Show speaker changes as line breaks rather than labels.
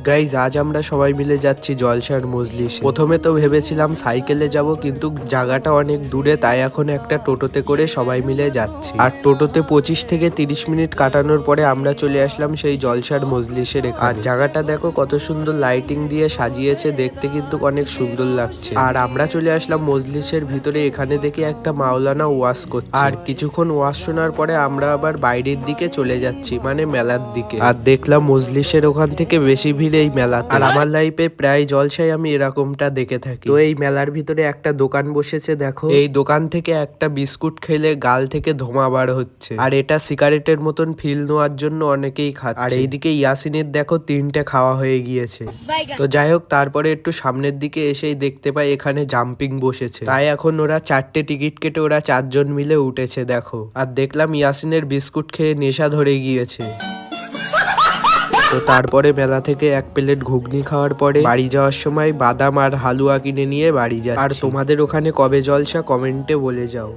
Guys আজ আমরা সবাই মিলে যাচ্ছি জলসার মজলিসে। প্রথমে তো ভেবেছিলাম সাইকেলে যাব, কিন্তু জায়গাটা অনেক দূরে, তাই এখন একটা টোটোতে করে সবাই মিলে যাচ্ছি। আর টোটোতে 25 থেকে 30 মিনিট কাটানোর পরে আমরা চলে আসলাম সেই জলসার মজলিসের এখানে। আর জায়গাটা দেখো কত সুন্দর লাইটিং দিয়ে সাজিয়েছে, দেখতে কিন্তু অনেক সুন্দর লাগছে। আর আমরা চলে আসলাম মজলিসের ভিতরে। এখানে দেখি একটা মাওলানা ওয়াজ করছে। আর কিছুক্ষণ ওয়াজ শোনার পরে আমরা আবার বাইরের দিকে চলে যাচ্ছি, মানে মেলার দিকে। আর দেখলাম মজলিসের ওখান থেকে বেশি ভিড় এই মেলা। আর আমার লাইফে প্রায় জলসায় আমি এরকমটা দেখে থাকি। তো এই মেলার ভিতরে একটা দোকান বসেছে, দেখো এই দোকান থেকে একটা বিস্কুট খেলে গাল থেকে ধোঁয়া বার হচ্ছে। আর এটা সিগারেটের মতন ফিল নেওয়ার জন্য অনেকেই খাচ্ছে। আর এইদিকে ইয়াসিনের দেখো 3টে খাওয়া হয়ে গিয়েছে। তো যাই হোক, তারপরে একটু সামনের দিকে এসেই দেখতে পাই এখানে জাম্পিং বসেছে। তাই এখন ওরা 4টে টিকিট কেটে ওরা 4 জন মিলে উঠেছে দেখো। আর দেখলাম ইয়াসিনের বিস্কুট খেয়ে নেশা ধরে গিয়েছে। তো তারপরে মেলা থেকে 1 প্লেট ঘুগনি খাওয়ার পরে বাড়ি যাওয়ার সময় বাদাম আর হালুয়া কিনে নিয়ে বাড়ি যাচ্ছি। আর তোমাদের ওখানে কবে জলসা কমেন্টে বলে যাও।